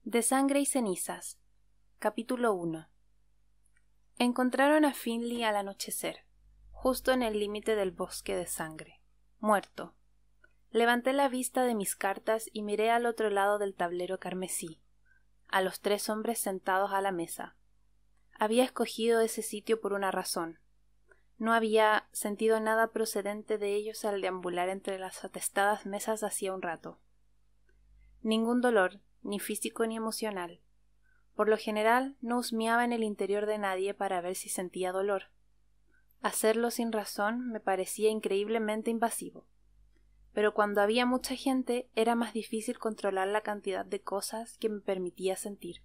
De sangre y cenizas. Capítulo 1. Encontraron a Finley al anochecer, justo en el límite del bosque de sangre, muerto. Levanté la vista de mis cartas y miré al otro lado del tablero carmesí, a los 3 hombres sentados a la mesa. Había escogido ese sitio por una razón. No había sentido nada procedente de ellos al deambular entre las atestadas mesas hacía un rato. Ningún dolor, ni físico ni emocional. Por lo general no husmeaba en el interior de nadie para ver si sentía dolor. Hacerlo sin razón me parecía increíblemente invasivo. Pero cuando había mucha gente era más difícil controlar la cantidad de cosas que me permitía sentir.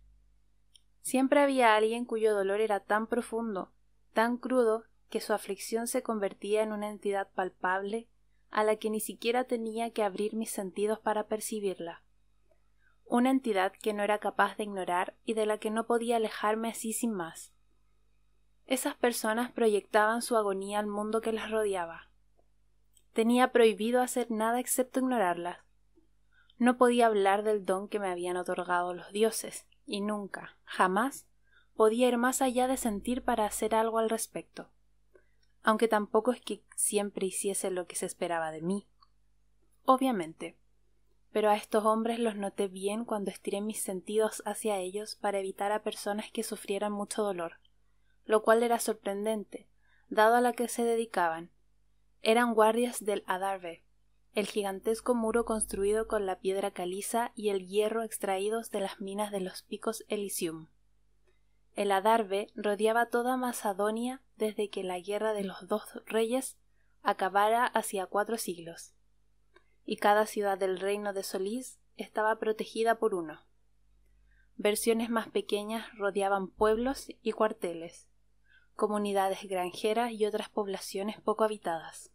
Siempre había alguien cuyo dolor era tan profundo, tan crudo, que su aflicción se convertía en una entidad palpable a la que ni siquiera tenía que abrir mis sentidos para percibirla. Una entidad que no era capaz de ignorar y de la que no podía alejarme así sin más. Esas personas proyectaban su agonía al mundo que las rodeaba. Tenía prohibido hacer nada excepto ignorarlas. No podía hablar del don que me habían otorgado los dioses, y nunca, jamás, podía ir más allá de sentir para hacer algo al respecto. Aunque tampoco es que siempre hiciese lo que se esperaba de mí. Obviamente. Pero a estos hombres los noté bien cuando estiré mis sentidos hacia ellos para evitar a personas que sufrieran mucho dolor, lo cual era sorprendente, dado a la que se dedicaban. Eran guardias del Adarve, el gigantesco muro construido con la piedra caliza y el hierro extraídos de las minas de los picos Elysium. El Adarve rodeaba toda Macedonia desde que la guerra de los 2 reyes acabara hacía 4 siglos. Y cada ciudad del reino de Solís estaba protegida por uno. Versiones más pequeñas rodeaban pueblos y cuarteles, comunidades granjeras y otras poblaciones poco habitadas.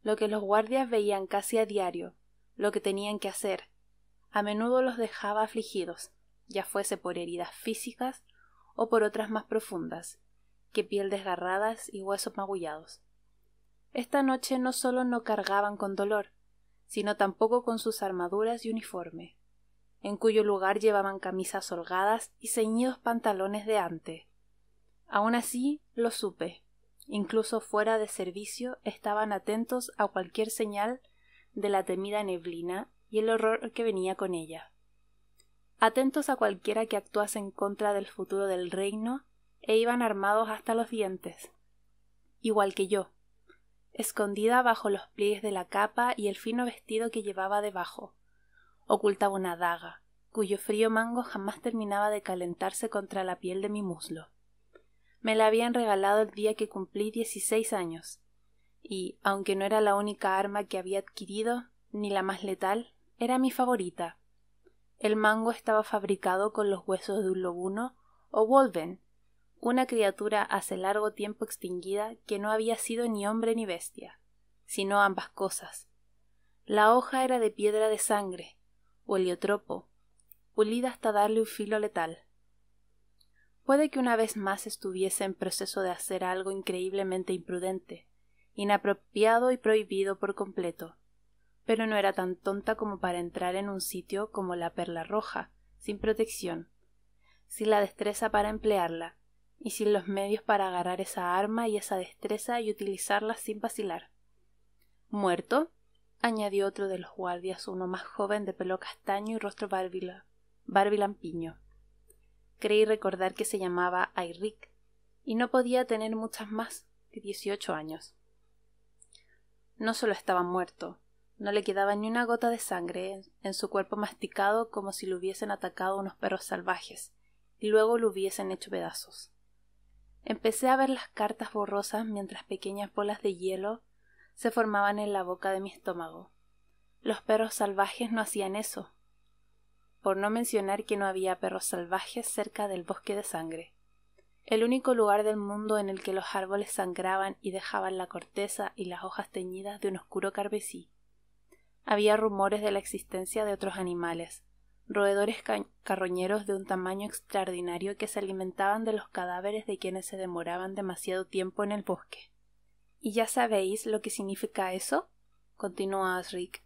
Lo que los guardias veían casi a diario, lo que tenían que hacer, a menudo los dejaba afligidos, ya fuese por heridas físicas o por otras más profundas, que piel desgarradas y huesos magullados. Esta noche no solo no cargaban con dolor, sino tampoco con sus armaduras y uniforme, en cuyo lugar llevaban camisas holgadas y ceñidos pantalones de ante. Aun así lo supe, incluso fuera de servicio estaban atentos a cualquier señal de la temida neblina y el horror que venía con ella. Atentos a cualquiera que actuase en contra del futuro del reino e iban armados hasta los dientes, igual que yo, escondida bajo los pliegues de la capa y el fino vestido que llevaba debajo. Ocultaba una daga, cuyo frío mango jamás terminaba de calentarse contra la piel de mi muslo. Me la habían regalado el día que cumplí 16 años, y, aunque no era la única arma que había adquirido, ni la más letal, era mi favorita. El mango estaba fabricado con los huesos de un lobuno o wolven, una criatura hace largo tiempo extinguida que no había sido ni hombre ni bestia, sino ambas cosas. La hoja era de piedra de sangre, o heliotropo, pulida hasta darle un filo letal. Puede que una vez más estuviese en proceso de hacer algo increíblemente imprudente, inapropiado y prohibido por completo, pero no era tan tonta como para entrar en un sitio como la Perla Roja, sin protección, sin la destreza para emplearla, y sin los medios para agarrar esa arma y esa destreza y utilizarla sin vacilar. ¿Muerto?, añadió otro de los guardias, uno más joven de pelo castaño y rostro barbilampiño. Creí recordar que se llamaba Airic, y no podía tener muchas más que 18 años. No solo estaba muerto, no le quedaba ni una gota de sangre en su cuerpo masticado como si lo hubiesen atacado unos perros salvajes, y luego lo hubiesen hecho pedazos. Empecé a ver las cartas borrosas mientras pequeñas bolas de hielo se formaban en la boca de mi estómago. Los perros salvajes no hacían eso, por no mencionar que no había perros salvajes cerca del bosque de sangre, el único lugar del mundo en el que los árboles sangraban y dejaban la corteza y las hojas teñidas de un oscuro carmesí. Había rumores de la existencia de otros animales, roedores carroñeros de un tamaño extraordinario que se alimentaban de los cadáveres de quienes se demoraban demasiado tiempo en el bosque. ¿Y ya sabéis lo que significa eso?, continuó Asric.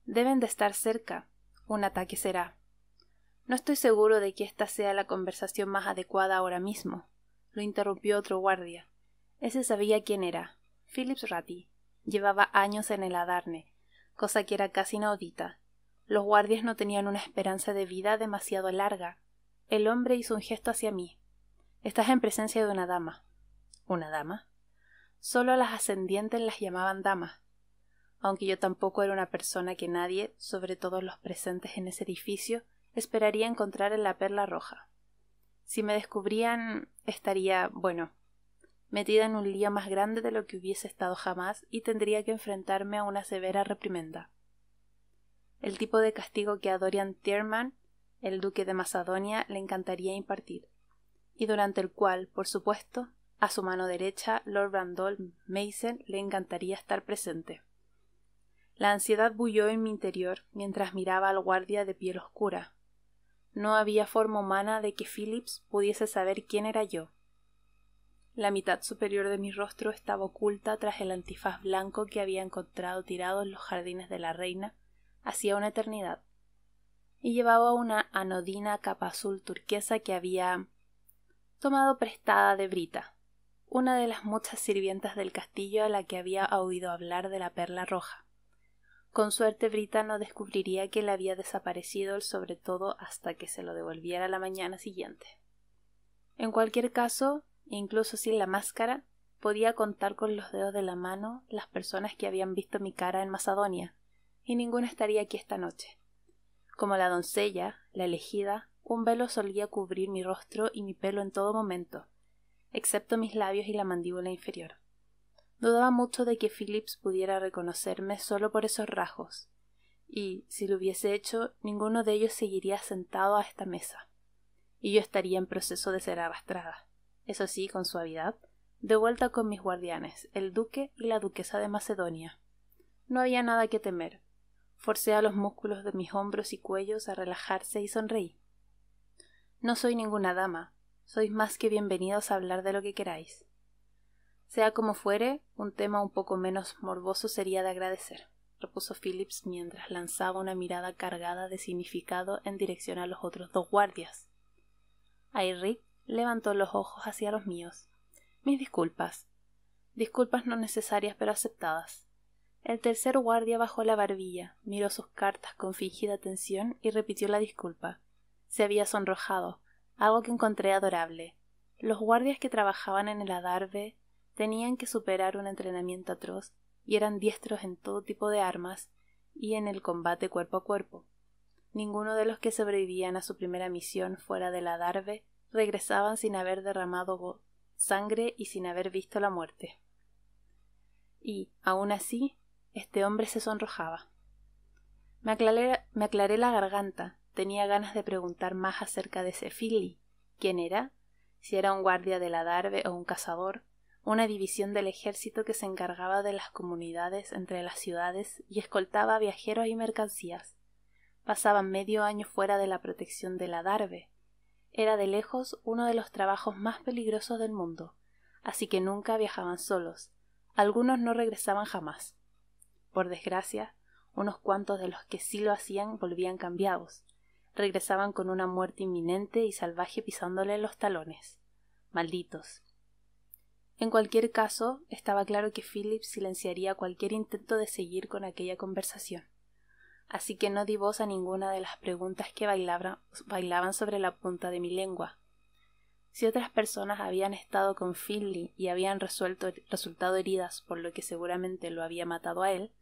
Deben de estar cerca. Un ataque será. No estoy seguro de que esta sea la conversación más adecuada ahora mismo, lo interrumpió otro guardia. Ese sabía quién era. Phillips Ratty. Llevaba años en el Adarne, cosa que era casi inaudita. Los guardias no tenían una esperanza de vida demasiado larga. El hombre hizo un gesto hacia mí. Estás en presencia de una dama. ¿Una dama? Solo a las ascendientes las llamaban damas, aunque yo tampoco era una persona que nadie, sobre todo los presentes en ese edificio, esperaría encontrar en la Perla Roja. Si me descubrían, estaría, metida en un lío más grande de lo que hubiese estado jamás y tendría que enfrentarme a una severa reprimenda. El tipo de castigo que a Dorian Tierman, el duque de Macedonia, le encantaría impartir, y durante el cual, por supuesto, a su mano derecha, Lord Randolph Mason, le encantaría estar presente. La ansiedad bulló en mi interior mientras miraba al guardia de piel oscura. No había forma humana de que Phillips pudiese saber quién era yo. La mitad superior de mi rostro estaba oculta tras el antifaz blanco que había encontrado tirado en los jardines de la reina hacía una eternidad, y llevaba una anodina capa azul turquesa que había tomado prestada de Brita, una de las muchas sirvientas del castillo a la que había oído hablar de la Perla Roja. Con suerte Brita no descubriría que le había desaparecido el sobretodo hasta que se lo devolviera la mañana siguiente. En cualquier caso, incluso sin la máscara, podía contar con los dedos de la mano las personas que habían visto mi cara en Macedonia, y ninguna estaría aquí esta noche. Como la doncella, la elegida, un velo solía cubrir mi rostro y mi pelo en todo momento, excepto mis labios y la mandíbula inferior. Dudaba mucho de que Phillips pudiera reconocerme solo por esos rasgos, y, si lo hubiese hecho, ninguno de ellos seguiría sentado a esta mesa, y yo estaría en proceso de ser arrastrada, eso sí, con suavidad, de vuelta con mis guardianes, el duque y la duquesa de Macedonia. No había nada que temer. Forcé a los músculos de mis hombros y cuellos a relajarse y sonreí. No soy ninguna dama, sois más que bienvenidos a hablar de lo que queráis. Sea como fuere, un tema un poco menos morboso sería de agradecer, repuso Phillips mientras lanzaba una mirada cargada de significado en dirección a los otros dos guardias. Airic levantó los ojos hacia los míos. Mis disculpas. Disculpas no necesarias pero aceptadas. El tercer guardia bajó la barbilla, miró sus cartas con fingida atención y repitió la disculpa. Se había sonrojado, algo que encontré adorable. Los guardias que trabajaban en el adarve tenían que superar un entrenamiento atroz y eran diestros en todo tipo de armas y en el combate cuerpo a cuerpo. Ninguno de los que sobrevivían a su primera misión fuera del adarve regresaban sin haber derramado sangre y sin haber visto la muerte. Y, aun así, este hombre se sonrojaba. Me aclaré la garganta. Tenía ganas de preguntar más acerca de ese Philly. ¿Quién era? Si era un guardia del adarve o un cazador, una división del ejército que se encargaba de las comunidades entre las ciudades y escoltaba viajeros y mercancías. Pasaban medio año fuera de la protección del adarve. Era de lejos uno de los trabajos más peligrosos del mundo, así que nunca viajaban solos. Algunos no regresaban jamás. Por desgracia, unos cuantos de los que sí lo hacían volvían cambiados. Regresaban con una muerte inminente y salvaje pisándole los talones. Malditos. En cualquier caso, estaba claro que Phillips silenciaría cualquier intento de seguir con aquella conversación. Así que no di voz a ninguna de las preguntas que bailaban sobre la punta de mi lengua. Si otras personas habían estado con Finley y habían resultado heridas por lo que seguramente lo había matado a él,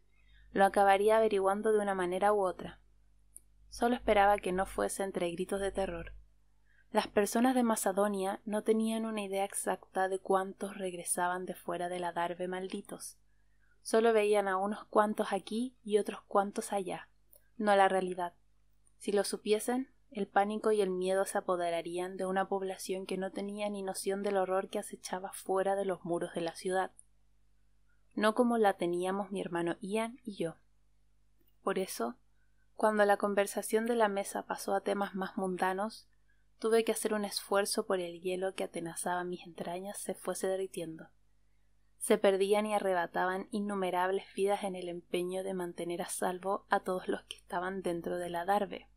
lo acabaría averiguando de una manera u otra. Solo esperaba que no fuese entre gritos de terror. Las personas de Macedonia no tenían una idea exacta de cuántos regresaban de fuera del adarve malditos. Solo veían a unos cuantos aquí y otros cuantos allá, no la realidad. Si lo supiesen, el pánico y el miedo se apoderarían de una población que no tenía ni noción del horror que acechaba fuera de los muros de la ciudad. No como la teníamos mi hermano Ian y yo. Por eso, cuando la conversación de la mesa pasó a temas más mundanos, tuve que hacer un esfuerzo por el hielo que atenazaba mis entrañas se fuese derritiendo. Se perdían y arrebataban innumerables vidas en el empeño de mantener a salvo a todos los que estaban dentro del adarve.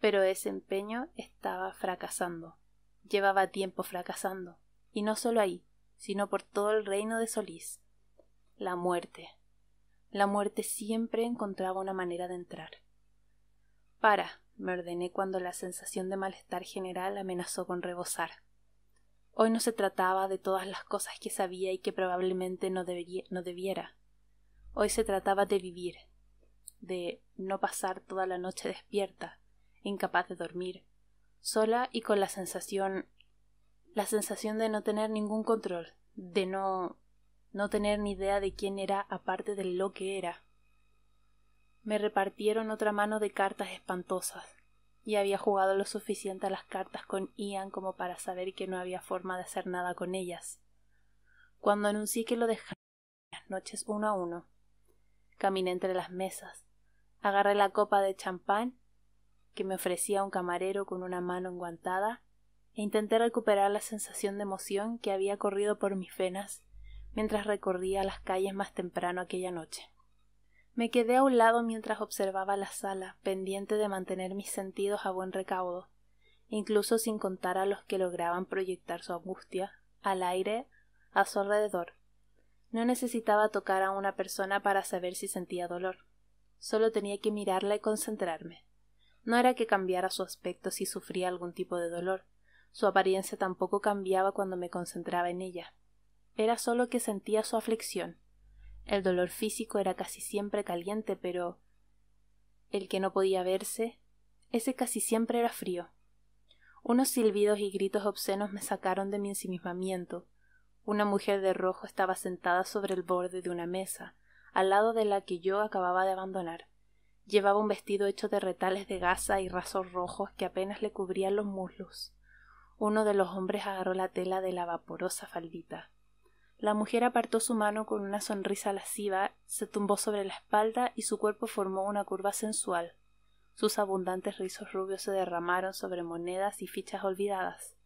Pero ese empeño estaba fracasando. Llevaba tiempo fracasando. Y no solo ahí, sino por todo el reino de Solís. La muerte. La muerte siempre encontraba una manera de entrar. Para, me ordené cuando la sensación de malestar general amenazó con rebosar. Hoy no se trataba de todas las cosas que sabía y que probablemente no debiera. Hoy se trataba de vivir, de no pasar toda la noche despierta, incapaz de dormir, sola y con la sensación de no tener ningún control, de no tener ni idea de quién era aparte de lo que era. Me repartieron otra mano de cartas espantosas, y había jugado lo suficiente a las cartas con Ian como para saber que no había forma de hacer nada con ellas. Cuando anuncié que lo dejaría las noches 1 a 1, caminé entre las mesas, agarré la copa de champán que me ofrecía un camarero con una mano enguantada e intenté recuperar la sensación de emoción que había corrido por mis venas mientras recorría las calles más temprano aquella noche. Me quedé a un lado mientras observaba la sala, pendiente de mantener mis sentidos a buen recaudo, incluso sin contar a los que lograban proyectar su angustia al aire a su alrededor. No necesitaba tocar a una persona para saber si sentía dolor. Solo tenía que mirarla y concentrarme. No era que cambiara su aspecto si sufría algún tipo de dolor. Su apariencia tampoco cambiaba cuando me concentraba en ella. Era solo que sentía su aflicción. El dolor físico era casi siempre caliente, pero el que no podía verse, ese casi siempre era frío. Unos silbidos y gritos obscenos me sacaron de mi ensimismamiento. Una mujer de rojo estaba sentada sobre el borde de una mesa, al lado de la que yo acababa de abandonar. Llevaba un vestido hecho de retales de gasa y rasos rojos que apenas le cubrían los muslos. Uno de los hombres agarró la tela de la vaporosa faldita. La mujer apartó su mano con una sonrisa lasciva, se tumbó sobre la espalda y su cuerpo formó una curva sensual. Sus abundantes rizos rubios se derramaron sobre monedas y fichas olvidadas.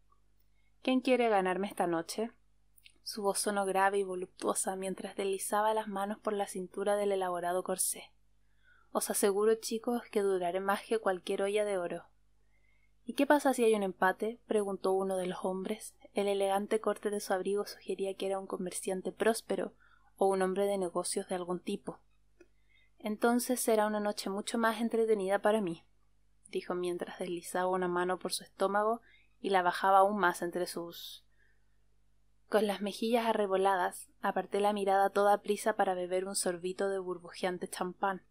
¿Quién quiere ganarme esta noche? Su voz sonó grave y voluptuosa mientras deslizaba las manos por la cintura del elaborado corsé. Os aseguro, chicos, que duraré más que cualquier olla de oro. ¿Y qué pasa si hay un empate? Preguntó uno de los hombres. El elegante corte de su abrigo sugería que era un comerciante próspero o un hombre de negocios de algún tipo. Entonces será una noche mucho más entretenida para mí, dijo mientras deslizaba una mano por su estómago y la bajaba aún más entre sus... Con las mejillas arreboladas, aparté la mirada a toda prisa para beber un sorbito de burbujeante champán.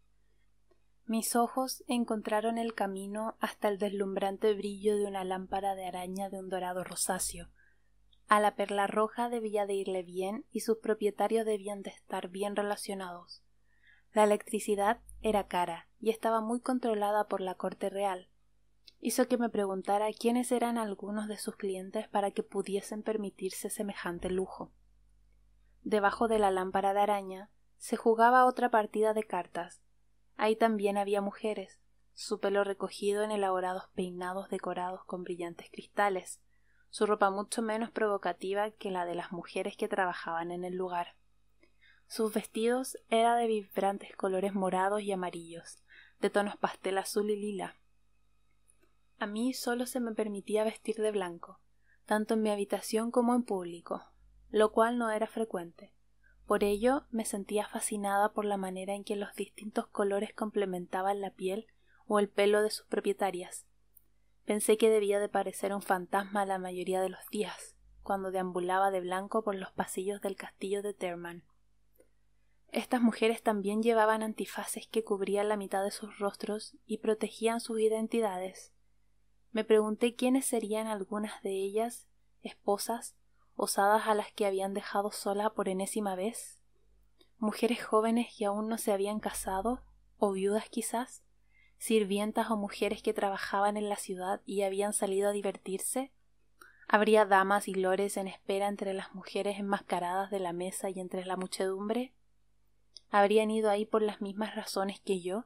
Mis ojos encontraron el camino hasta el deslumbrante brillo de una lámpara de araña de un dorado rosáceo. A la perla roja debía de irle bien y sus propietarios debían de estar bien relacionados. La electricidad era cara y estaba muy controlada por la corte real. Hizo que me preguntara quiénes eran algunos de sus clientes para que pudiesen permitirse semejante lujo. Debajo de la lámpara de araña se jugaba otra partida de cartas. Ahí también había mujeres, su pelo recogido en elaborados peinados decorados con brillantes cristales, su ropa mucho menos provocativa que la de las mujeres que trabajaban en el lugar. Sus vestidos eran de vibrantes colores morados y amarillos, de tonos pastel azul y lila. A mí solo se me permitía vestir de blanco, tanto en mi habitación como en público, lo cual no era frecuente. Por ello me sentía fascinada por la manera en que los distintos colores complementaban la piel o el pelo de sus propietarias. Pensé que debía de parecer un fantasma la mayoría de los días, cuando deambulaba de blanco por los pasillos del castillo de Terman. Estas mujeres también llevaban antifaces que cubrían la mitad de sus rostros y protegían sus identidades. Me pregunté quiénes serían algunas de ellas, esposas, osadas a las que habían dejado sola por enésima vez, mujeres jóvenes que aún no se habían casado, o viudas quizás, sirvientas o mujeres que trabajaban en la ciudad y habían salido a divertirse. ¿Habría damas y lores en espera entre las mujeres enmascaradas de la mesa y entre la muchedumbre? ¿Habrían ido ahí por las mismas razones que yo?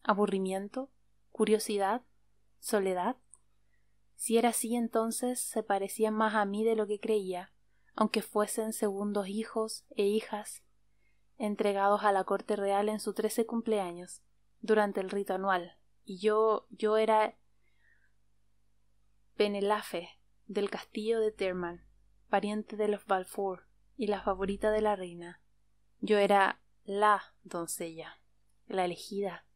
¿Aburrimiento? ¿Curiosidad? ¿Soledad? Si era así, entonces se parecían más a mí de lo que creía, aunque fuesen segundos hijos e hijas, entregados a la corte real en su 13 cumpleaños, durante el rito anual, y yo era Penelafe, del castillo de Terman, pariente de los Balfour y la favorita de la reina. Yo era la doncella, la elegida,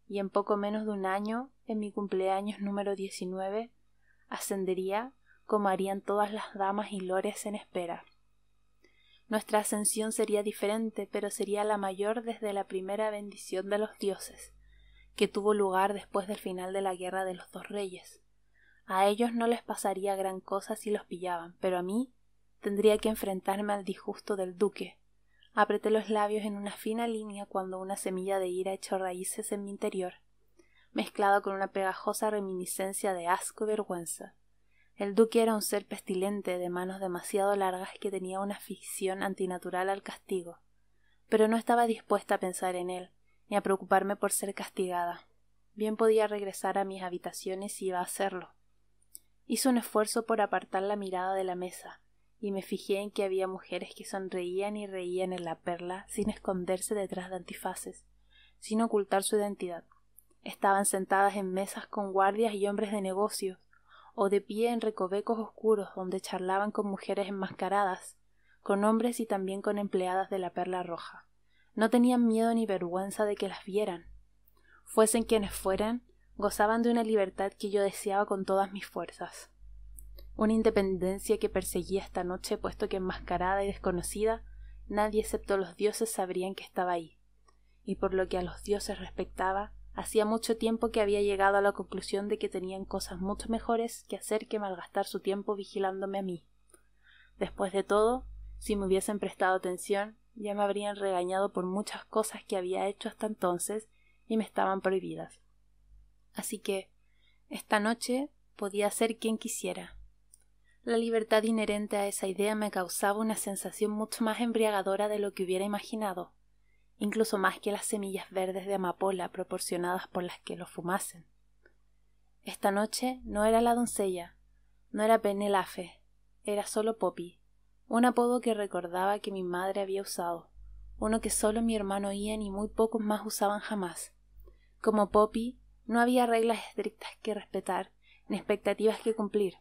y en poco menos de un año, en mi cumpleaños número 19, ascendería como harían todas las damas y lores en espera. Nuestra ascensión sería diferente, pero sería la mayor desde la primera bendición de los dioses, que tuvo lugar después del final de la guerra de los dos reyes. A ellos no les pasaría gran cosa si los pillaban, pero a mí tendría que enfrentarme al disgusto del duque. Apreté los labios en una fina línea cuando una semilla de ira echó raíces en mi interior, mezclada con una pegajosa reminiscencia de asco y vergüenza. El duque era un ser pestilente de manos demasiado largas que tenía una afición antinatural al castigo, pero no estaba dispuesta a pensar en él, ni a preocuparme por ser castigada. Bien podía regresar a mis habitaciones si iba a hacerlo. Hice un esfuerzo por apartar la mirada de la mesa, y me fijé en que había mujeres que sonreían y reían en la perla sin esconderse detrás de antifaces, sin ocultar su identidad. Estaban sentadas en mesas con guardias y hombres de negocios, o de pie en recovecos oscuros donde charlaban con mujeres enmascaradas, con hombres y también con empleadas de la Perla Roja. No tenían miedo ni vergüenza de que las vieran. Fuesen quienes fueran, gozaban de una libertad que yo deseaba con todas mis fuerzas. Una independencia que perseguía esta noche, puesto que enmascarada y desconocida, nadie excepto los dioses sabrían que estaba ahí. Y por lo que a los dioses respectaba, hacía mucho tiempo que había llegado a la conclusión de que tenían cosas mucho mejores que hacer que malgastar su tiempo vigilándome a mí. Después de todo, si me hubiesen prestado atención, ya me habrían regañado por muchas cosas que había hecho hasta entonces y me estaban prohibidas. Así que, esta noche podía ser quien quisiera. La libertad inherente a esa idea me causaba una sensación mucho más embriagadora de lo que hubiera imaginado, incluso más que las semillas verdes de amapola proporcionadas por las que lo fumasen. Esta noche no era la doncella, no era Penelafe, era solo Poppy, un apodo que recordaba que mi madre había usado, uno que solo mi hermano Ian y muy pocos más usaban jamás. Como Poppy, no había reglas estrictas que respetar, ni expectativas que cumplir.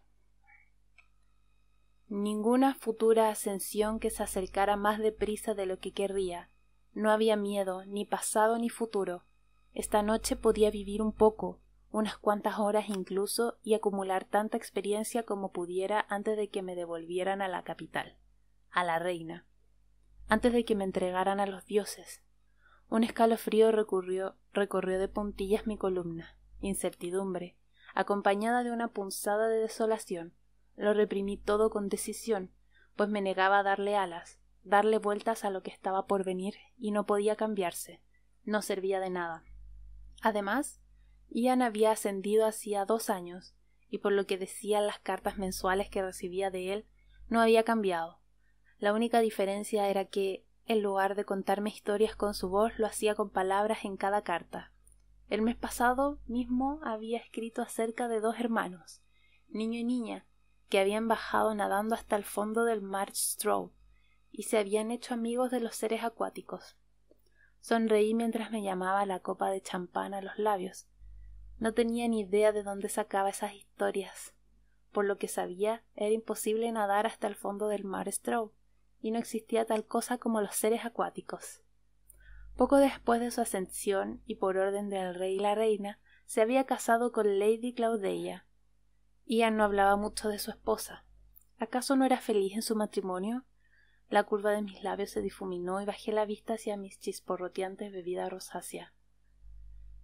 Ninguna futura ascensión que se acercara más deprisa de lo que querría. No había miedo, ni pasado ni futuro. Esta noche podía vivir un poco, unas cuantas horas incluso, y acumular tanta experiencia como pudiera antes de que me devolvieran a la capital, a la reina, antes de que me entregaran a los dioses. Un escalofrío recorrió de puntillas mi columna, incertidumbre, acompañada de una punzada de desolación. Lo reprimí todo con decisión, pues me negaba a darle alas, darle vueltas a lo que estaba por venir, y no podía cambiarse, no servía de nada. Además, Ian había ascendido hacía 2 años, y por lo que decían las cartas mensuales que recibía de él, no había cambiado. La única diferencia era que, en lugar de contarme historias con su voz, lo hacía con palabras en cada carta. El mes pasado mismo había escrito acerca de 2 hermanos, niño y niña, que habían bajado nadando hasta el fondo del Marsh Stroud y se habían hecho amigos de los seres acuáticos. Sonreí mientras me llamaba la copa de champán a los labios. No tenía ni idea de dónde sacaba esas historias. Por lo que sabía, era imposible nadar hasta el fondo del Marsh Stroud, y no existía tal cosa como los seres acuáticos. Poco después de su ascensión, y por orden del rey y la reina, se había casado con Lady Claudeia. Ian no hablaba mucho de su esposa. ¿Acaso no era feliz en su matrimonio? La curva de mis labios se difuminó y bajé la vista hacia mis chisporroteantes bebida rosácea.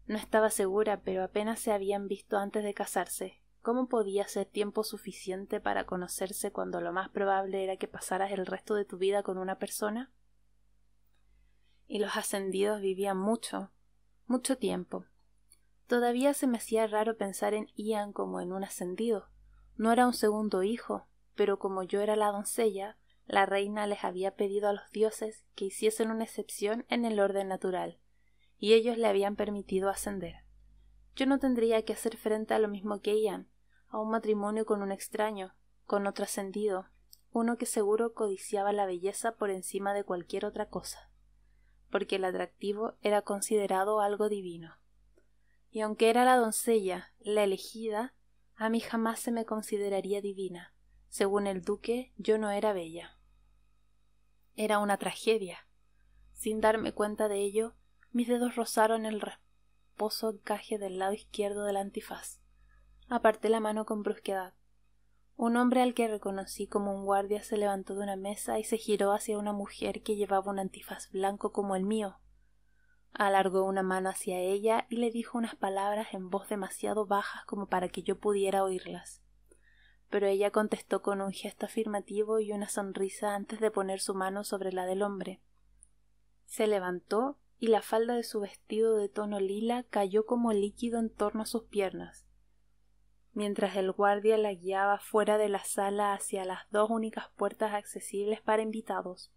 No estaba segura, pero apenas se habían visto antes de casarse. ¿Cómo podía ser tiempo suficiente para conocerse cuando lo más probable era que pasaras el resto de tu vida con una persona? Y los ascendidos vivían mucho, mucho tiempo. Todavía se me hacía raro pensar en Ian como en un ascendido. No era un segundo hijo, pero como yo era la doncella, la reina les había pedido a los dioses que hiciesen una excepción en el orden natural, y ellos le habían permitido ascender. Yo no tendría que hacer frente a lo mismo que Ian, a un matrimonio con un extraño, con otro ascendido, uno que seguro codiciaba la belleza por encima de cualquier otra cosa, porque el atractivo era considerado algo divino. Y aunque era la doncella, la elegida, A mí jamás se me consideraría divina. Según el duque, yo no era bella. Era una tragedia. Sin darme cuenta de ello, mis dedos rozaron el rasposo encaje del lado izquierdo del antifaz. Aparté la mano con brusquedad. Un hombre al que reconocí como un guardia se levantó de una mesa y se giró hacia una mujer que llevaba un antifaz blanco como el mío. Alargó una mano hacia ella y le dijo unas palabras en voz demasiado bajas como para que yo pudiera oírlas. Pero ella contestó con un gesto afirmativo y una sonrisa antes de poner su mano sobre la del hombre. Se levantó y la falda de su vestido de tono lila cayó como líquido en torno a sus piernas, mientras el guardia la guiaba fuera de la sala hacia las dos únicas puertas accesibles para invitados,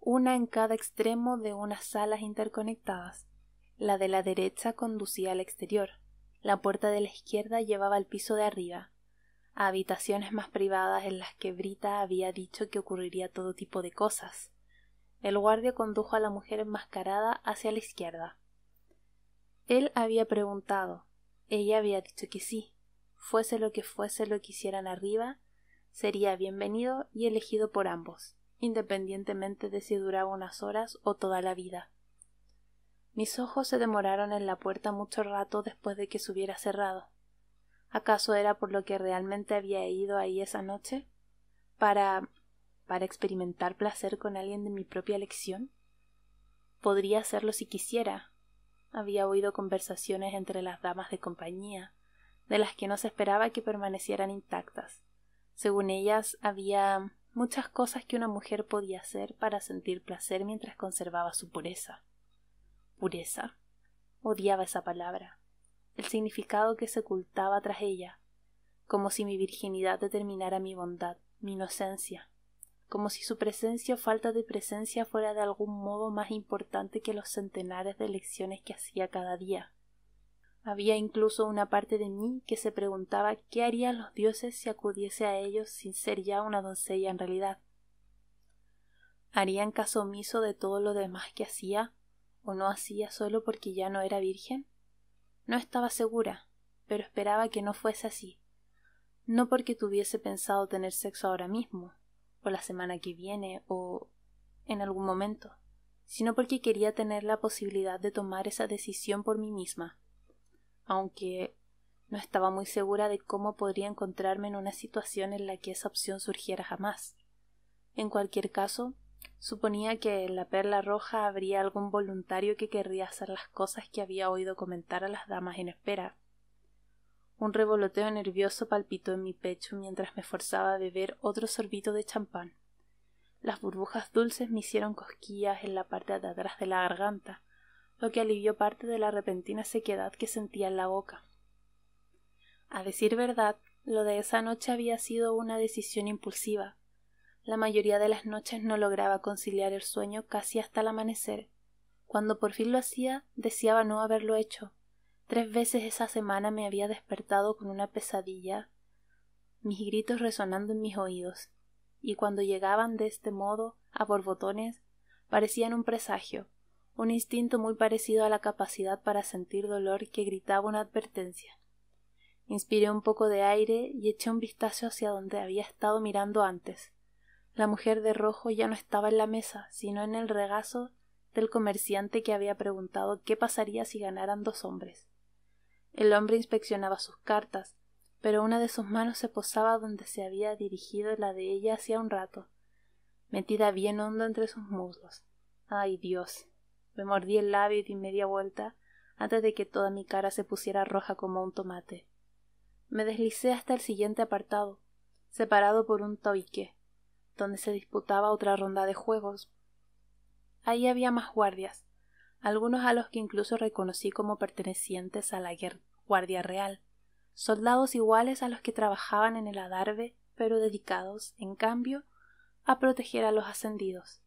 una en cada extremo de unas salas interconectadas. La de la derecha conducía al exterior, la puerta de la izquierda llevaba al piso de arriba, a habitaciones más privadas en las que Brita había dicho que ocurriría todo tipo de cosas. El guardia condujo a la mujer enmascarada hacia la izquierda. Él había preguntado, ella había dicho que sí. Fuese lo que hicieran arriba, sería bienvenido y elegido por ambos, independientemente de si duraba unas horas o toda la vida. Mis ojos se demoraron en la puerta mucho rato después de que se hubiera cerrado. ¿Acaso era por lo que realmente había ido ahí esa noche? ¿Para experimentar placer con alguien de mi propia elección? Podría hacerlo si quisiera. Había oído conversaciones entre las damas de compañía, de las que no se esperaba que permanecieran intactas. Según ellas, había muchas cosas que una mujer podía hacer para sentir placer mientras conservaba su pureza. ¿Pureza? Odiaba esa palabra, el significado que se ocultaba tras ella, como si mi virginidad determinara mi bondad, mi inocencia, como si su presencia o falta de presencia fuera de algún modo más importante que los centenares de elecciones que hacía cada día. Había incluso una parte de mí que se preguntaba qué harían los dioses si acudiese a ellos sin ser ya una doncella en realidad. ¿Harían caso omiso de todo lo demás que hacía o no hacía solo porque ya no era virgen? No estaba segura, pero esperaba que no fuese así, no porque tuviese pensado tener sexo ahora mismo, o la semana que viene, o en algún momento, sino porque quería tener la posibilidad de tomar esa decisión por mí misma, aunque no estaba muy segura de cómo podría encontrarme en una situación en la que esa opción surgiera jamás. En cualquier caso, suponía que en la Perla Roja habría algún voluntario que querría hacer las cosas que había oído comentar a las damas en espera. Un revoloteo nervioso palpitó en mi pecho mientras me forzaba a beber otro sorbito de champán. Las burbujas dulces me hicieron cosquillas en la parte de atrás de la garganta, lo que alivió parte de la repentina sequedad que sentía en la boca. A decir verdad, lo de esa noche había sido una decisión impulsiva. La mayoría de las noches no lograba conciliar el sueño casi hasta el amanecer. Cuando por fin lo hacía, deseaba no haberlo hecho. 3 veces esa semana me había despertado con una pesadilla, mis gritos resonando en mis oídos, y cuando llegaban de este modo, a borbotones, parecían un presagio, un instinto muy parecido a la capacidad para sentir dolor que gritaba una advertencia. Inspiré un poco de aire y eché un vistazo hacia donde había estado mirando antes. La mujer de rojo ya no estaba en la mesa, sino en el regazo del comerciante que había preguntado qué pasaría si ganaran 2 hombres. El hombre inspeccionaba sus cartas, pero una de sus manos se posaba donde se había dirigido la de ella hacía un rato, metida bien hondo entre sus muslos. ¡Ay, Dios! Me mordí el labio y di media vuelta antes de que toda mi cara se pusiera roja como un tomate. Me deslicé hasta el siguiente apartado, separado por un tabique, donde se disputaba otra ronda de juegos. Ahí había más guardias, algunos a los que incluso reconocí como pertenecientes a la Guardia Real, soldados iguales a los que trabajaban en el adarve, pero dedicados, en cambio, a proteger a los ascendidos.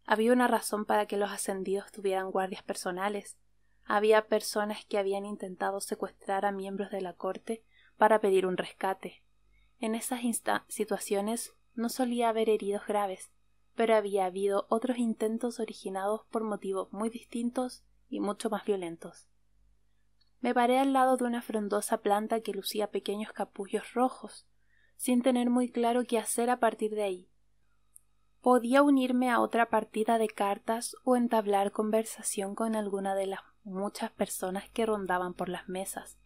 Había una razón para que los ascendidos tuvieran guardias personales. Había personas que habían intentado secuestrar a miembros de la corte para pedir un rescate. En esas situaciones no solía haber heridos graves, pero había habido otros intentos originados por motivos muy distintos y mucho más violentos. Me paré al lado de una frondosa planta que lucía pequeños capullos rojos, sin tener muy claro qué hacer a partir de ahí. Podía unirme a otra partida de cartas o entablar conversación con alguna de las muchas personas que rondaban por las mesas,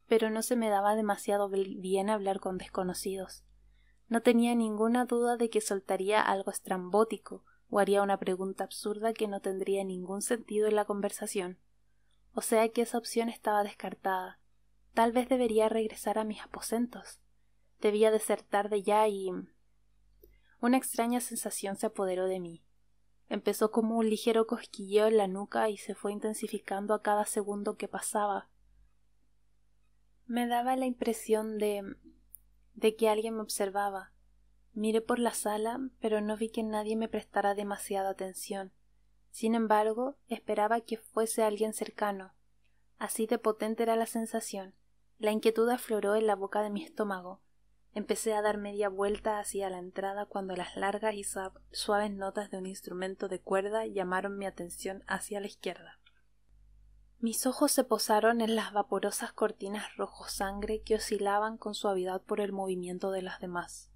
pero no se me daba demasiado bien hablar con desconocidos. No tenía ninguna duda de que soltaría algo estrambótico o haría una pregunta absurda que no tendría ningún sentido en la conversación. O sea que esa opción estaba descartada. Tal vez debería regresar a mis aposentos. Debía desertar de ya y... Una extraña sensación se apoderó de mí. Empezó como un ligero cosquilleo en la nuca y se fue intensificando a cada segundo que pasaba. Me daba la impresión de que alguien me observaba. Miré por la sala, pero no vi que nadie me prestara demasiada atención. Sin embargo, esperaba que fuese alguien cercano. Así de potente era la sensación. La inquietud afloró en la boca de mi estómago. Empecé a dar media vuelta hacia la entrada cuando las largas y suaves notas de un instrumento de cuerda llamaron mi atención hacia la izquierda. Mis ojos se posaron en las vaporosas cortinas rojo sangre que oscilaban con suavidad por el movimiento de las demás.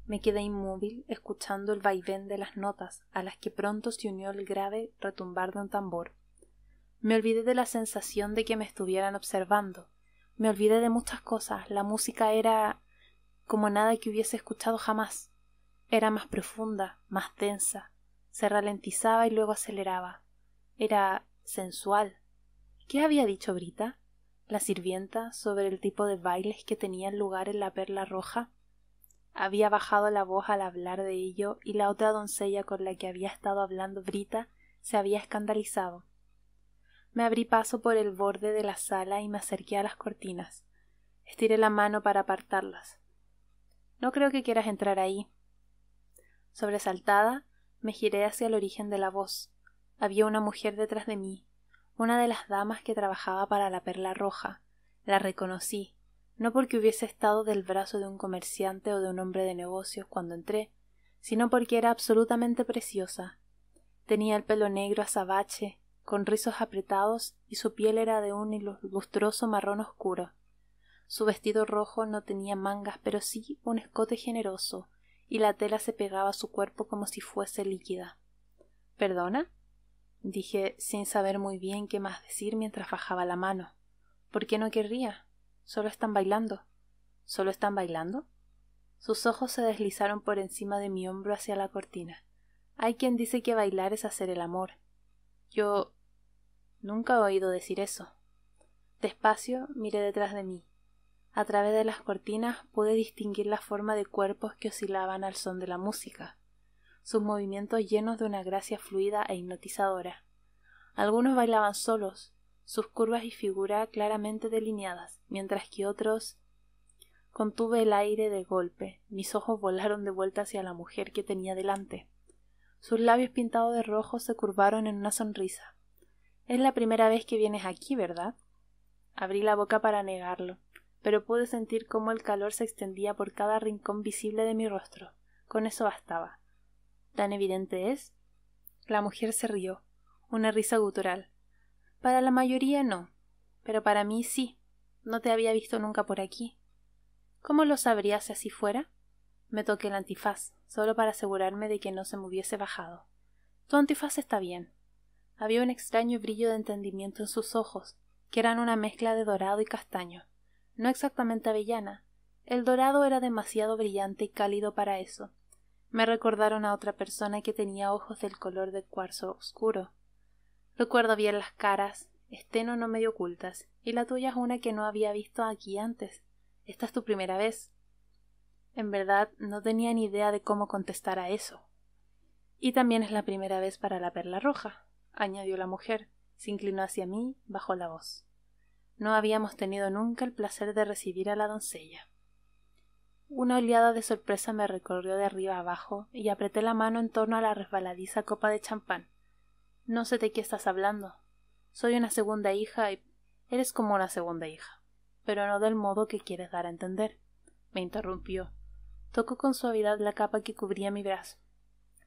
Me quedé inmóvil, escuchando el vaivén de las notas, a las que pronto se unió el grave retumbar de un tambor. Me olvidé de la sensación de que me estuvieran observando. Me olvidé de muchas cosas. La música era como nada que hubiese escuchado jamás. Era más profunda, más densa. Se ralentizaba y luego aceleraba. Era sensual. ¿Qué había dicho Brita, la sirvienta, sobre el tipo de bailes que tenían lugar en la Perla Roja? Había bajado la voz al hablar de ello y la otra doncella con la que había estado hablando Brita se había escandalizado. Me abrí paso por el borde de la sala y me acerqué a las cortinas. Estiré la mano para apartarlas. «No creo que quieras entrar ahí». Sobresaltada, me giré hacia el origen de la voz. Había una mujer detrás de mí, una de las damas que trabajaba para la Perla Roja. La reconocí, no porque hubiese estado del brazo de un comerciante o de un hombre de negocios cuando entré, sino porque era absolutamente preciosa. Tenía el pelo negro azabache, con rizos apretados, y su piel era de un lustroso marrón oscuro. Su vestido rojo no tenía mangas, pero sí un escote generoso, y la tela se pegaba a su cuerpo como si fuese líquida. «¿Perdona?», dije sin saber muy bien qué más decir mientras bajaba la mano. «¿Por qué no querría? Solo están bailando». «¿Solo están bailando?». Sus ojos se deslizaron por encima de mi hombro hacia la cortina. «Hay quien dice que bailar es hacer el amor». «Yo nunca he oído decir eso». Despacio miré detrás de mí. A través de las cortinas pude distinguir la forma de cuerpos que oscilaban al son de la música, sus movimientos llenos de una gracia fluida e hipnotizadora. Algunos bailaban solos, sus curvas y figuras claramente delineadas, mientras que otros... Contuve el aire de golpe, mis ojos volaron de vuelta hacia la mujer que tenía delante. Sus labios pintados de rojo se curvaron en una sonrisa. «Es la primera vez que vienes aquí, ¿verdad?». Abrí la boca para negarlo, pero pude sentir cómo el calor se extendía por cada rincón visible de mi rostro. Con eso bastaba. «¿Tan evidente es?». La mujer se rió, una risa gutural. «Para la mayoría no, pero para mí sí. No te había visto nunca por aquí». «¿Cómo lo sabrías si así fuera?». Me toqué el antifaz, solo para asegurarme de que no se me hubiese bajado. «Tu antifaz está bien». Había un extraño brillo de entendimiento en sus ojos, que eran una mezcla de dorado y castaño. No exactamente avellana. El dorado era demasiado brillante y cálido para eso. Me recordaron a otra persona que tenía ojos del color del cuarzo oscuro. Recuerdo bien las caras, estén o no medio ocultas, y la tuya es una que no había visto aquí antes. Esta es tu primera vez. En verdad, no tenía ni idea de cómo contestar a eso. «Y también es la primera vez para la Perla Roja», añadió la mujer. Se inclinó hacia mí, bajó la voz. No habíamos tenido nunca el placer de recibir a la doncella. Una oleada de sorpresa me recorrió de arriba abajo y apreté la mano en torno a la resbaladiza copa de champán. «No sé de qué estás hablando. Soy una segunda hija y... Eres como una segunda hija, pero no del modo que quieres dar a entender», me interrumpió. Tocó con suavidad la capa que cubría mi brazo.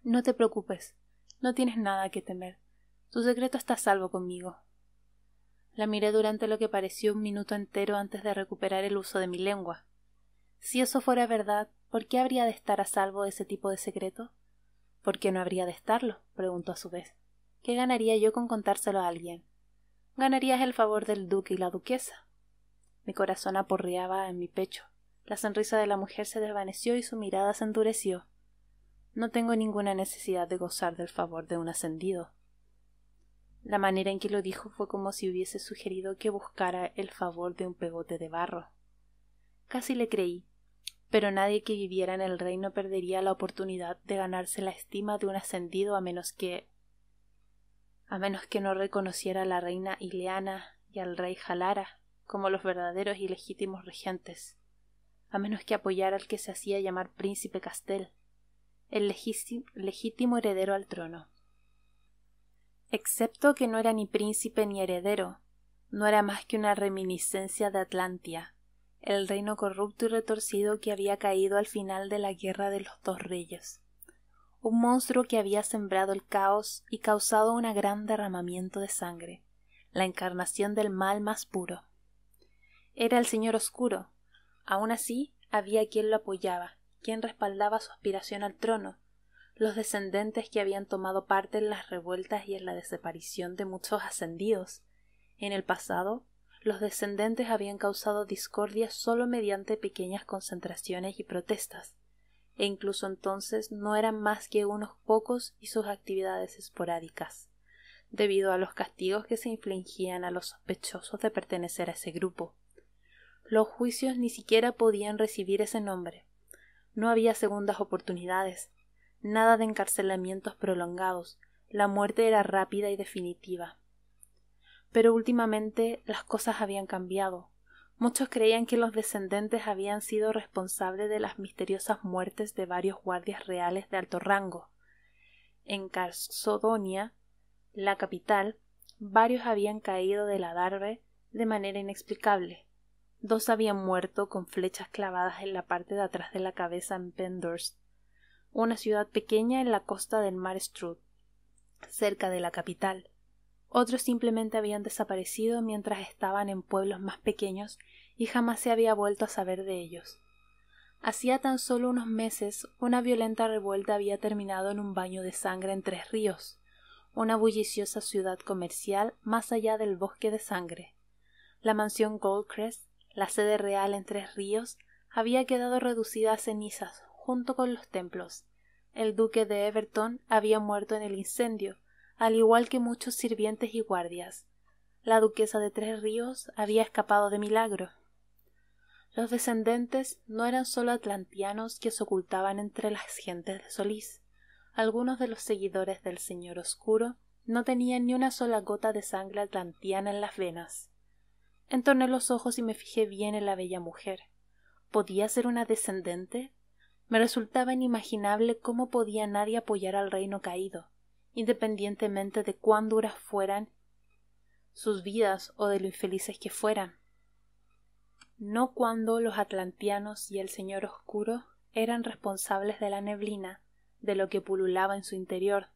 «No te preocupes. No tienes nada que temer. Tu secreto está a salvo conmigo». La miré durante lo que pareció un minuto entero antes de recuperar el uso de mi lengua. Si eso fuera verdad, ¿por qué habría de estar a salvo de ese tipo de secreto? ¿Por qué no habría de estarlo?, preguntó a su vez. ¿Qué ganaría yo con contárselo a alguien? Ganarías el favor del duque y la duquesa. Mi corazón aporreaba en mi pecho. La sonrisa de la mujer se desvaneció y su mirada se endureció. No tengo ninguna necesidad de gozar del favor de un ascendido. La manera en que lo dijo fue como si hubiese sugerido que buscara el favor de un pegote de barro. Casi le creí, pero nadie que viviera en el reino perdería la oportunidad de ganarse la estima de un ascendido a menos que no reconociera a la reina Ileana y al rey Jalara como los verdaderos y legítimos regentes, a menos que apoyara al que se hacía llamar príncipe Castel, el legítimo heredero al trono. Excepto que no era ni príncipe ni heredero, no era más que una reminiscencia de Atlantia, el reino corrupto y retorcido que había caído al final de la guerra de los dos reyes, un monstruo que había sembrado el caos y causado un gran derramamiento de sangre, la encarnación del mal más puro. Era el Señor Oscuro. Aun así, había quien lo apoyaba, quien respaldaba su aspiración al trono, los descendentes que habían tomado parte en las revueltas y en la desaparición de muchos ascendidos. En el pasado, los descendentes habían causado discordia solo mediante pequeñas concentraciones y protestas, e incluso entonces no eran más que unos pocos y sus actividades esporádicas, debido a los castigos que se infligían a los sospechosos de pertenecer a ese grupo. Los juicios ni siquiera podían recibir ese nombre. No había segundas oportunidades, nada de encarcelamientos prolongados, la muerte era rápida y definitiva. Pero últimamente las cosas habían cambiado. Muchos creían que los descendentes habían sido responsables de las misteriosas muertes de varios guardias reales de alto rango. En Carsodonia, la capital, varios habían caído del adarve de manera inexplicable. 2 habían muerto con flechas clavadas en la parte de atrás de la cabeza en Pendurst, una ciudad pequeña en la costa del mar Stroud, cerca de la capital. Otros simplemente habían desaparecido mientras estaban en pueblos más pequeños y jamás se había vuelto a saber de ellos. Hacía tan solo unos meses, una violenta revuelta había terminado en un baño de sangre en Tres Ríos, una bulliciosa ciudad comercial más allá del bosque de sangre. La mansión Goldcrest, la sede real en Tres Ríos, había quedado reducida a cenizas junto con los templos. El duque de Everton había muerto en el incendio, al igual que muchos sirvientes y guardias. La duquesa de Tres Ríos había escapado de milagro. Los descendentes no eran solo atlantianos que se ocultaban entre las gentes de Solís. Algunos de los seguidores del Señor Oscuro no tenían ni una sola gota de sangre atlantiana en las venas. Entorné los ojos y me fijé bien en la bella mujer. ¿Podía ser una descendente? Me resultaba inimaginable cómo podía nadie apoyar al reino caído, independientemente de cuán duras fueran sus vidas o de lo infelices que fueran. No cuando los atlantianos y el Señor Oscuro eran responsables de la neblina, de lo que pululaba en su interior,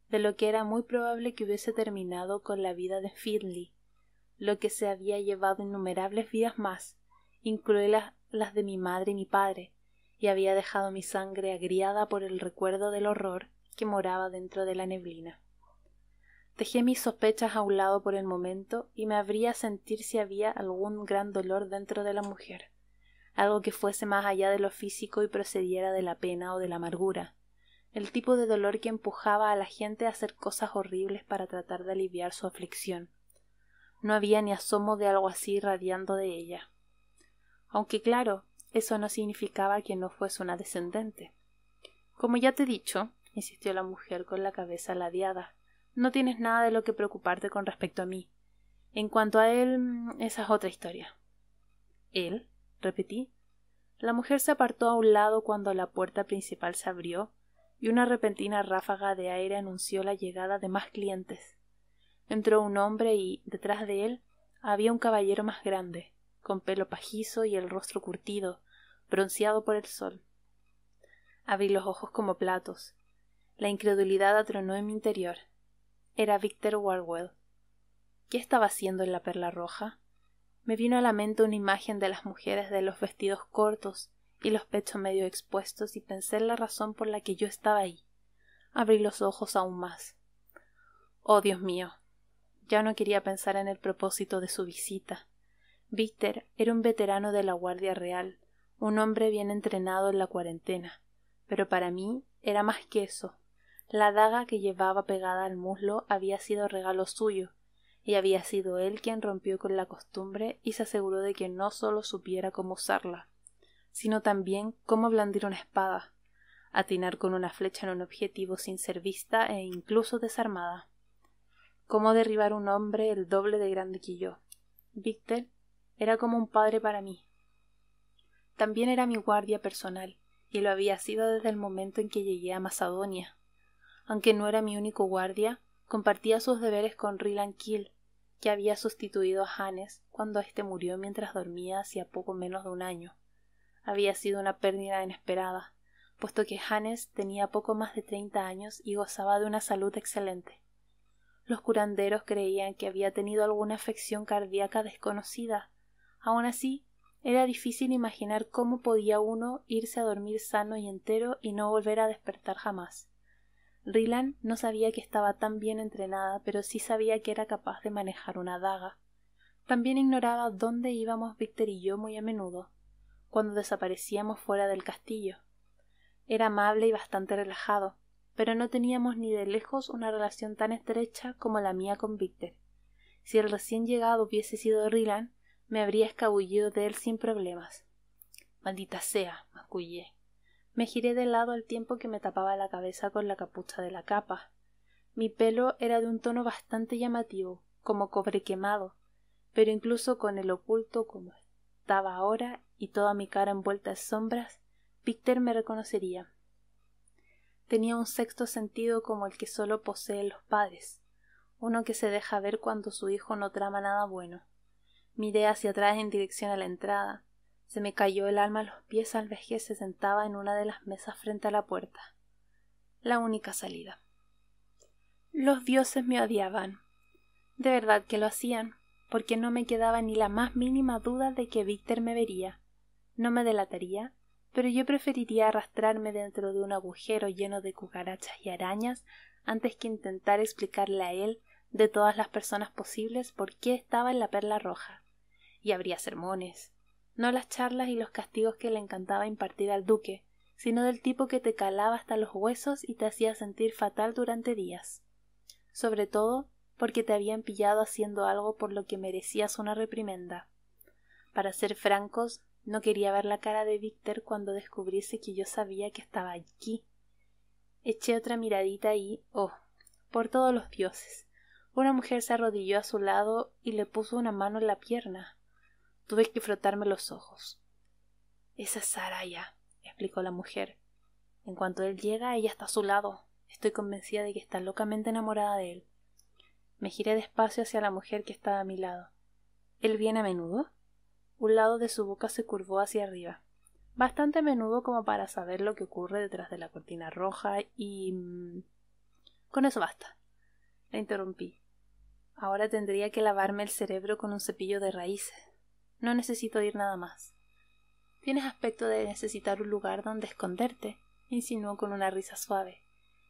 de lo que era muy probable que hubiese terminado con la vida de Finley, lo que se había llevado innumerables vidas más, incluidas las de mi madre y mi padre, y había dejado mi sangre agriada por el recuerdo del horror que moraba dentro de la neblina. Dejé mis sospechas a un lado por el momento y me abría a sentir si había algún gran dolor dentro de la mujer, algo que fuese más allá de lo físico y procediera de la pena o de la amargura, el tipo de dolor que empujaba a la gente a hacer cosas horribles para tratar de aliviar su aflicción. No había ni asomo de algo así radiando de ella. Aunque claro, eso no significaba que no fuese una descendente. Como ya te he dicho, insistió la mujer con la cabeza ladeada, no tienes nada de lo que preocuparte con respecto a mí. En cuanto a él, esa es otra historia. ¿Él? Repetí. La mujer se apartó a un lado cuando la puerta principal se abrió y una repentina ráfaga de aire anunció la llegada de más clientes. Entró un hombre y, detrás de él, había un caballero más grande, con pelo pajizo y el rostro curtido, bronceado por el sol. Abrí los ojos como platos. La incredulidad atronó en mi interior. Era Víctor Warwell. ¿Qué estaba haciendo en la Perla Roja? Me vino a la mente una imagen de las mujeres de los vestidos cortos y los pechos medio expuestos y pensé en la razón por la que yo estaba ahí. Abrí los ojos aún más. Oh, Dios mío. Ya no quería pensar en el propósito de su visita. Víctor era un veterano de la Guardia Real, un hombre bien entrenado en la cuarentena, pero para mí era más que eso. La daga que llevaba pegada al muslo había sido regalo suyo, y había sido él quien rompió con la costumbre y se aseguró de que no solo supiera cómo usarla, sino también cómo blandir una espada, atinar con una flecha en un objetivo sin ser vista e incluso desarmada. Cómo derribar un hombre el doble de grande que yo. Víctor era como un padre para mí. También era mi guardia personal, y lo había sido desde el momento en que llegué a Macedonia. Aunque no era mi único guardia, compartía sus deberes con Ryland Kill, que había sustituido a Hannes cuando éste murió mientras dormía hacía poco menos de un año. Había sido una pérdida inesperada, puesto que Hannes tenía poco más de 30 años y gozaba de una salud excelente. Los curanderos creían que había tenido alguna afección cardíaca desconocida. Aun así, era difícil imaginar cómo podía uno irse a dormir sano y entero y no volver a despertar jamás. Ryland no sabía que estaba tan bien entrenada, pero sí sabía que era capaz de manejar una daga. También ignoraba dónde íbamos Víctor y yo muy a menudo, cuando desaparecíamos fuera del castillo. Era amable y bastante relajado, pero no teníamos ni de lejos una relación tan estrecha como la mía con Víctor. Si el recién llegado hubiese sido Ryland, me habría escabullido de él sin problemas. Maldita sea, mascullé. Me giré de lado al tiempo que me tapaba la cabeza con la capucha de la capa. Mi pelo era de un tono bastante llamativo, como cobre quemado, pero incluso con el oculto como estaba ahora y toda mi cara envuelta en sombras, Víctor me reconocería. Tenía un sexto sentido como el que solo poseen los padres, uno que se deja ver cuando su hijo no trama nada bueno. Miré hacia atrás en dirección a la entrada. Se me cayó el alma a los pies al ver que se sentaba en una de las mesas frente a la puerta. La única salida. Los dioses me odiaban. De verdad que lo hacían, porque no me quedaba ni la más mínima duda de que Víctor me vería. No me delataría, pero yo preferiría arrastrarme dentro de un agujero lleno de cucarachas y arañas antes que intentar explicarle a él, de todas las personas posibles, por qué estaba en la Perla Roja. Y habría sermones. No las charlas y los castigos que le encantaba impartir al duque, sino del tipo que te calaba hasta los huesos y te hacía sentir fatal durante días. Sobre todo porque te habían pillado haciendo algo por lo que merecías una reprimenda. Para ser francos, no quería ver la cara de Víctor cuando descubriese que yo sabía que estaba aquí. Eché otra miradita y, oh, por todos los dioses, una mujer se arrodilló a su lado y le puso una mano en la pierna. Tuve que frotarme los ojos. Esa es Saraya, explicó la mujer. En cuanto él llega, ella está a su lado. Estoy convencida de que está locamente enamorada de él. Me giré despacio hacia la mujer que estaba a mi lado. ¿Él viene a menudo? Un lado de su boca se curvó hacia arriba. Bastante a menudo como para saber lo que ocurre detrás de la cortina roja y... Con eso basta. La interrumpí. Ahora tendría que lavarme el cerebro con un cepillo de raíces. No necesito ir nada más. Tienes aspecto de necesitar un lugar donde esconderte, insinuó con una risa suave.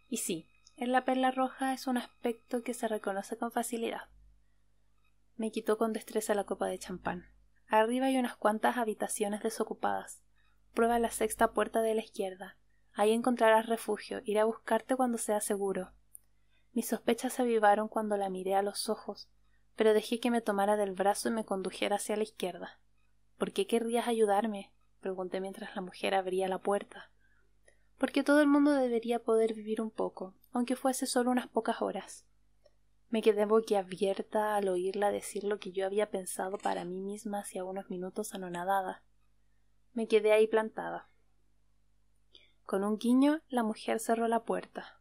Y sí, en la Perla Roja es un aspecto que se reconoce con facilidad. Me quitó con destreza la copa de champán. Arriba hay unas cuantas habitaciones desocupadas. Prueba la sexta puerta de la izquierda. Ahí encontrarás refugio. Iré a buscarte cuando sea seguro. Mis sospechas se avivaron cuando la miré a los ojos, pero dejé que me tomara del brazo y me condujera hacia la izquierda. ¿Por qué querrías ayudarme?, pregunté mientras la mujer abría la puerta. Porque todo el mundo debería poder vivir un poco, aunque fuese solo unas pocas horas. Me quedé boquiabierta al oírla decir lo que yo había pensado para mí misma hacía unos minutos anonadada. Me quedé ahí plantada. Con un guiño, la mujer cerró la puerta.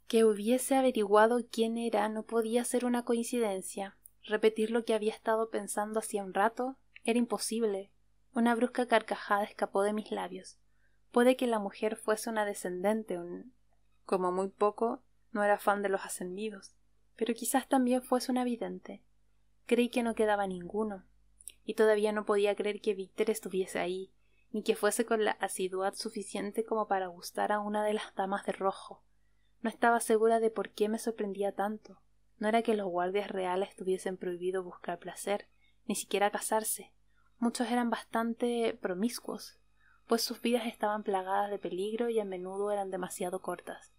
Que hubiese averiguado quién era no podía ser una coincidencia. Repetir lo que había estado pensando hacía un rato era imposible. Una brusca carcajada escapó de mis labios. Puede que la mujer fuese una descendente, como muy poco, no era fan de los ascendidos, pero quizás también fuese una vidente. Creí que no quedaba ninguno, y todavía no podía creer que Víctor estuviese ahí, ni que fuese con la asiduidad suficiente como para gustar a una de las damas de rojo. No estaba segura de por qué me sorprendía tanto. No era que los guardias reales tuviesen prohibido buscar placer, ni siquiera casarse. Muchos eran bastante promiscuos, pues sus vidas estaban plagadas de peligro y a menudo eran demasiado cortas.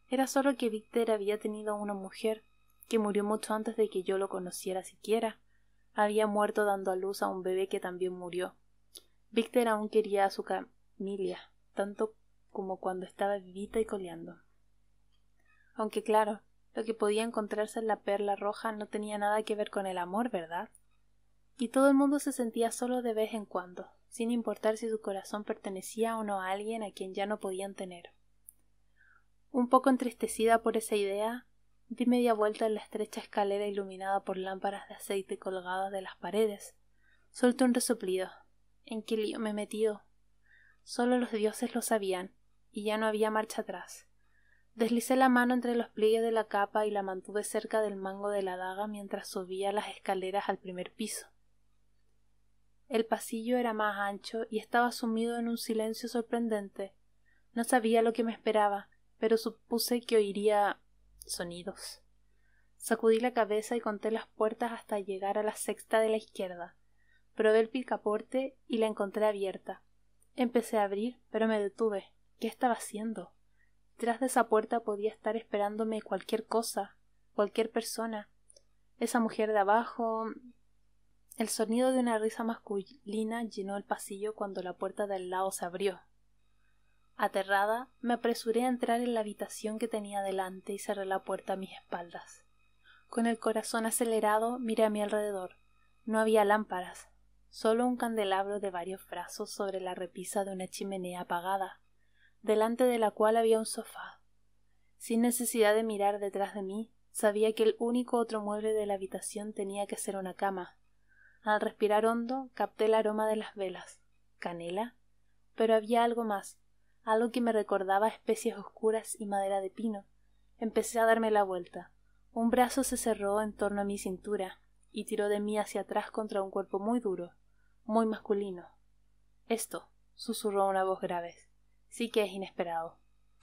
Era solo que Víctor había tenido una mujer, que murió mucho antes de que yo lo conociera siquiera. Había muerto dando a luz a un bebé que también murió. Víctor aún quería a su Camila, tanto como cuando estaba vivita y coleando. Aunque claro, lo que podía encontrarse en la perla roja no tenía nada que ver con el amor, ¿verdad? Y todo el mundo se sentía solo de vez en cuando, sin importar si su corazón pertenecía o no a alguien a quien ya no podían tener. Un poco entristecida por esa idea, di media vuelta en la estrecha escalera iluminada por lámparas de aceite colgadas de las paredes. Solté un resoplido. ¿En qué lío me he metido? Solo los dioses lo sabían, y ya no había marcha atrás. Deslicé la mano entre los pliegues de la capa y la mantuve cerca del mango de la daga mientras subía las escaleras al primer piso. El pasillo era más ancho y estaba sumido en un silencio sorprendente. No sabía lo que me esperaba, pero supuse que oiría sonidos. Sacudí la cabeza y conté las puertas hasta llegar a la sexta de la izquierda. Probé el picaporte y la encontré abierta. Empecé a abrir, pero me detuve. ¿Qué estaba haciendo? Detrás de esa puerta podía estar esperándome cualquier cosa, cualquier persona. Esa mujer de abajo. El sonido de una risa masculina llenó el pasillo cuando la puerta de al lado se abrió. Aterrada, me apresuré a entrar en la habitación que tenía delante y cerré la puerta a mis espaldas. Con el corazón acelerado miré a mi alrededor. No había lámparas, solo un candelabro de varios brazos sobre la repisa de una chimenea apagada, delante de la cual había un sofá. Sin necesidad de mirar detrás de mí, sabía que el único otro mueble de la habitación tenía que ser una cama. Al respirar hondo, capté el aroma de las velas. ¿Canela? Pero había algo más, algo que me recordaba especies oscuras y madera de pino. Empecé a darme la vuelta. Un brazo se cerró en torno a mi cintura y tiró de mí hacia atrás contra un cuerpo muy duro, muy masculino. Esto, susurró una voz grave, sí que es inesperado.